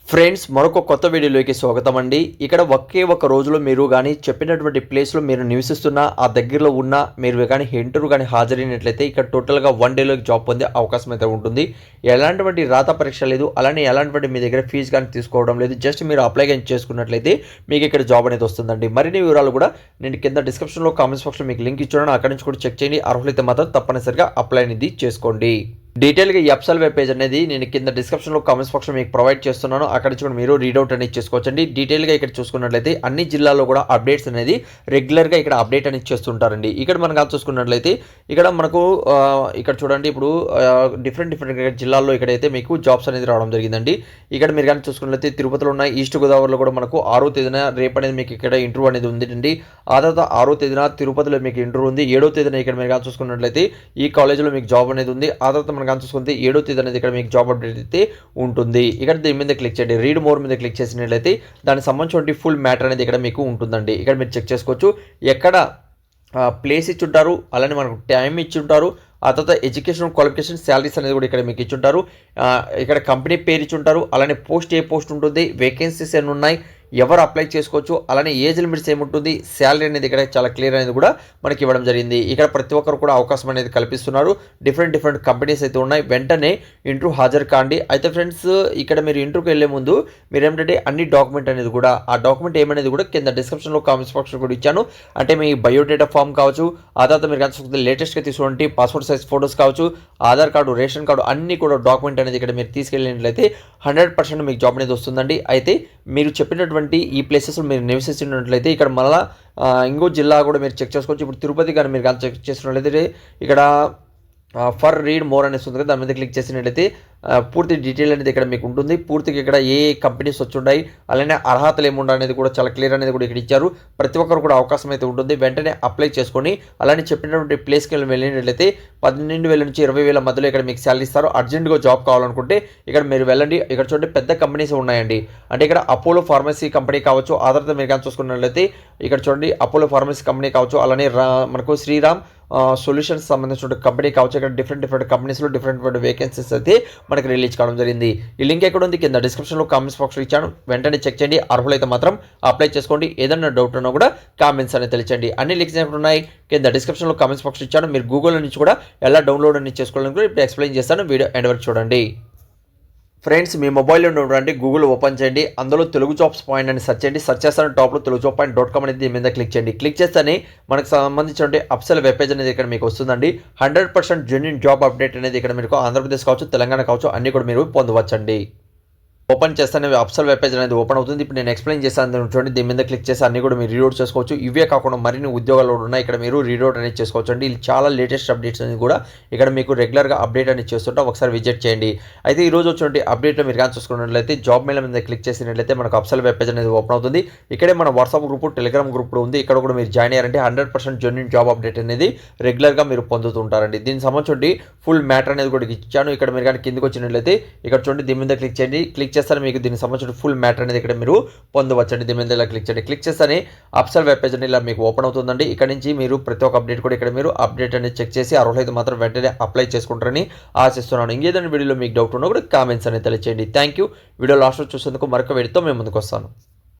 Friends, మరొక కొత్త వీడియోలోకి స్వాగతం అండి. ఇక్కడ ఒకే ఒక రోజులో మీరు కానీ చెప్పినటువంటి ప్లేస్లో మీరు నివసిస్తున్న ఆ దగ్గరలో ఉన్న మీరు కానీ ఇంటర్వ్యూ కానీ హాజరైనట్లయితే ఇక్కడ టోటల్గా 1 డేలోకి జాబ్ పొందే అవకాశం అయితే ఉంటుంది. ఎలాంటి రాత పరీక్ష లేదు, అలానే ఎలాంటి మీ దగ్గర ఫీజు కానీ తీసుకోవడం లేదు. జస్ట్ మీరు అప్లై కానీ చేసుకున్నట్లయితే మీకు ఇక్కడ జాబ్ అనేది వస్తుందండి. మరిన్ని వివరాలు కూడా నేను కింద డిస్క్రిప్షన్లో కామెంట్స్ బాక్స్లో మీకు లింక్ ఇచ్చాను, అక్కడి నుంచి కూడా చెక్ చేయండి. అర్హులైతే మాత్రం తప్పనిసరిగా అప్లై అనేది చేసుకోండి. డీటెయిల్గా ఈ అప్సల్ వెబ్ పేజ్ అనేది నేను కింద డిస్క్రిప్షన్లో కామెంట్స్ బాక్స్లో మీకు ప్రొవైడ్ చేస్తున్నాను. అక్కడ నుంచి కూడా మీరు రీడౌట్ అనేది చేసుకోవచ్చండి. డీటెయిల్గా ఇక్కడ చూసుకున్నట్లయితే అన్ని జిల్లాల్లో కూడా అప్డేట్స్ అనేది రెగ్యులర్గా ఇక్కడ అప్డేట్ అనేది చేస్తుంటారండి. ఇక్కడ మనం చూసుకున్నట్లయితే ఇక్కడ మనకు ఇక్కడ చూడండి, ఇప్పుడు డిఫరెంట్ జిల్లాల్లో ఇక్కడైతే మీకు జాబ్స్ అనేది రావడం జరిగిందండి. ఇక్కడ మీరు కానీ చూసుకున్నట్లయితే తిరుపతిలో ఉన్న ఈస్ట్ గోదావరిలో కూడా మనకు 6వ తేదీన రేపు అనేది మీకు ఇక్కడ ఇంటర్వ్యూ అనేది ఉందండి. ఆ తర్వాత 6వ తేదీన తిరుపతిలో మీకు ఇంటర్వ్యూ ఉంది. 7వ తేదీన ఇక్కడ మీరు కానీ చూసుకున్నట్లయితే ఈ కాలేజీలో మీకు జాబ్ అనేది ఉంది. ఆ తర్వాత మనం చూసుకుంటే 7వ తేదీ అనేది ఇక్కడ మీకు జాబ్ అప్డేట్ అయితే ఉంటుంది. ఇక్కడ దీని మీద క్లిక్ చేయండి. రీడ్ మోర్ మీద క్లిక్ చేసినట్లయితే దానికి సంబంధించిన ఫుల్ మ్యాటర్ అనేది ఇక్కడ మీకు ఉంటుందండి. ఇక్కడ మీరు చెక్ చేసుకోవచ్చు. ఎక్కడ ప్లేస్ ఇచ్చి ఉంటారు, అలానే మనకు టైం ఇచ్చి ఉంటారు, ఆ తర్వాత ఎడ్యుకేషన్ క్వాలిఫికేషన్ శాలరీస్ అనేది కూడా ఇక్కడ మీకు ఇచ్చుంటారు. ఇక్కడ కంపెనీ పేరు ఇచ్చుంటారు, అలానే పోస్ట్ ఏ పోస్ట్ ఉంటుంది, వేకెన్సీస్ ఎన్ని ఉన్నాయి, ఎవరు అప్లై చేసుకోవచ్చు, అలానే ఏజ్ లిమిట్స్ ఏముంటుంది, శాలరీ అనేది ఇక్కడ చాలా క్లియర్ అనేది కూడా మనకి ఇవ్వడం జరిగింది. ఇక్కడ ప్రతి ఒక్కరు కూడా అవకాశం అనేది కల్పిస్తున్నారు. డిఫరెంట్ కంపెనీస్ అయితే ఉన్నాయి. వెంటనే ఇంటర్వ్యూ హాజరు కాండి. అయితే ఫ్రెండ్స్, ఇక్కడ మీరు ఇంటర్వ్యూకి వెళ్ళే ముందు మీరు ఏమిటంటే అన్ని డాక్యుమెంట్ అనేది కూడా ఆ డాక్యుమెంట్ ఏమనేది కూడా కింద డిస్క్రిప్షన్లో కామెంట్స్ బాక్స్లో కూడా ఇచ్చాను. అంటే మీ బయోడేటా ఫామ్ కావచ్చు, ఆ తర్వాత మీరు కనుక లేటెస్ట్గా తీసుకుంటే పాస్పోర్ట్ సైజ్ ఫోటోస్ కావచ్చు, ఆధార్ కార్డు, రేషన్ కార్డు అన్నీ కూడా డాక్యుమెంట్ అనేది ఇక్కడ మీరు తీసుకెళ్ళినట్లయితే 100% మీకు జాబ్ అనేది వస్తుందండి. అయితే మీరు చెప్పినటువంటి ఈ ప్లేసెస్ మీరు నివసిస్తున్నట్లయితే ఇక్కడ మళ్ళీ ఇంకో జిల్లా కూడా మీరు చెక్ చేసుకోవచ్చు. ఇప్పుడు తిరుపతి కానీ మీరు కానీ చెక్ చేస్తున్నట్లయితే ఇక్కడ ఫర్ రీడ్ మోర్ అనేసి ఉంది కదా, దాని మీద క్లిక్ చేసినట్లయితే పూర్తి డీటెయిల్ అనేది ఇక్కడ మీకు ఉంటుంది. పూర్తిగా ఇక్కడ ఏ కంపెనీస్ వచ్చి ఉన్నాయి, అలానే అర్హతలు ఏముండ అనేది కూడా చాలా క్లియర్ అనేది కూడా ఇక్కడ ఇచ్చారు. ప్రతి ఒక్కరు కూడా అవకాశం అయితే ఉంటుంది. వెంటనే అప్లై చేసుకొని అలానే చెప్పినటువంటి ప్లేస్కి వెళ్ళినట్లయితే 12,000 నుంచి 20,000 మధ్యలో ఇక్కడ మీకు శాలరీ ఇస్తారు. అర్జెంట్గా జాబ్ కావాలనుకుంటే ఇక్కడ మీరు వెళ్ళండి. ఇక్కడ చూడండి పెద్ద కంపెనీస్ ఉన్నాయండి. అంటే ఇక్కడ అపోలో ఫార్మసీ కంపెనీ కావచ్చు, ఆ తర్వాత మీరు కానీ చూసుకున్నట్లయితే ఇక్కడ చూడండి అపోలో ఫార్మసీ కంపెనీ కావచ్చు, అలానే మనకు శ్రీరామ్ సొల్యూషన్స్ సంబంధించిన కంపెనీ కావచ్చు. ఇక్కడ డిఫరెంట్ కంపెనీస్లో డిఫరెంట్ వేకెన్సీస్ అయితే మనకి రిలీజ్ కావడం జరిగింది. ఈ లింక్ ఎక్కడ ఉంది కింద డిస్క్రిప్షన్లో కామెంట్స్ బాక్స్లో ఇచ్చాను. వెంటనే చెక్ చేయండి. అర్హులైతే మాత్రం అప్లై చేసుకోండి. ఏదైనా డౌట్ ఉన్నా కూడా కామెంట్స్ అనేది తెలియచేయండి. అన్ని లింక్స్ ఎక్కడ ఉన్నాయి కింద డిస్క్రిప్షన్లో కామెంట్స్ బాక్స్లో ఇచ్చాను. మీరు గూగుల్ నుంచి కూడా ఎలా డౌన్లోడ్ అనేది చేసుకోవాలని కూడా ఇప్పుడు ఎక్స్ప్లెయిన్ చేస్తాను. వీడియో ఎండ్ వరకు చూడండి. ఫ్రెండ్స్, మీ మొబైల్లో ఉన్నటువంటి గూగుల్ ఓపెన్ చేయండి. అందులో తెలుగు జాబ్స్ పాయింట్ అని సెర్చ్ చేయండి. సెర్చ్ చేస్తాను టాప్లో telugujob.com అనేది దీని మీద క్లిక్ చేయండి. క్లిక్ చేస్తేనే మనకు సంబంధించిన అప్సల్ వెబ్ పేజ్ అనేది ఇక్కడ మీకు వస్తుందండి. 100% జెన్యూన్ జాబ్ అప్డేట్ అనేది ఇక్కడ మీకు ఆంధ్రప్రదేశ్ కావచ్చు, తెలంగాణ కావచ్చు అన్ని కూడా మీరు పొందవచ్చండి. ఓపెన్ చేస్తేనే అప్సల్ వెబ్ పేజ్ అనేది ఓపెన్ అవుతుంది. ఇప్పుడు నేను ఎక్స్ప్లెయిన్ చేస్తాను చూడండి. దీని మీద క్లిక్ చేసి అన్ని కూడా మీరు రీడౌట్ చేసుకోవచ్చు. ఇవే కాకుండా మరిన్ని ఉద్యోగాలు ఉన్నాయి, ఇక్కడ మీరు రీడౌట్ అనేది చేసుకోవచ్చు అండి. ఇది చాలా లేటెస్ట్ అప్డేట్స్ అనేది కూడా ఇక్కడ మీకు రెగ్యులర్గా అప్డేట్ అనేది చేస్తుంటే ఒకసారి విజిట్ చేయండి. అయితే ఈ రోజు వచ్చినటువంటి అప్డేట్లో మీరు కానీ చూసుకున్నట్లయితే జాబ్ మెయిల్ మీద క్లిక్ చేసినట్లయితే మనకు అప్సల్ వెబ్ పేజ్ అనేది ఓపెన్ అవుతుంది. ఇక్కడే మన వాట్సాప్ గ్రూప్, టెలిగ్రామ్ గ్రూప్ ఉంది. ఇక్కడ కూడా మీరు జాయిన్ అయ్యారంటే 100% జెన్యూన్ జాబ్ అప్డేట్ అనేది రెగ్యులర్గా మీరు పొందుతుంటారండి. దీనికి సంబంధించి ఫుల్ మ్యాటర్ అనేది కూడా ఇచ్చాను. ఇక్కడ మీరు కానీ కిందకి వచ్చినట్లయితే ఇక్కడ చూడండి దీని మీద క్లిక్ చేయండి. క్లిక్ చేస్తే మీకు దీనికి సంబంధించిన ఫుల్ మ్యాటర్ అనేది ఇక్కడ మీరు పొందవచ్చండి. దీని మీద ఇలా క్లిక్ చేయండి. క్లిక్ చేస్తేనే అప్సల్ వెబ్ పేజ్ అనేది ఇలా మీకు ఓపెన్ అవుతుందండి. ఇక్కడ నుంచి మీరు ప్రతి ఒక్క అప్డేట్ కూడా ఇక్కడ మీరు అప్డేట్ అనేది చెక్ చేసి అర్హులైతే మాత్రం వెంటనే అప్లై చేసుకుంటారని ఆశిస్తున్నాను. ఇంకేదైనా వీడియోలో మీకు డౌట్ ఉన్నా కూడా కామెంట్స్ అనేది తెలియచేయండి. Thank you. వీడియో లాస్ట్లో చూసేందుకు మరొక వీడియోతో మేము ముందుకు వస్తాను.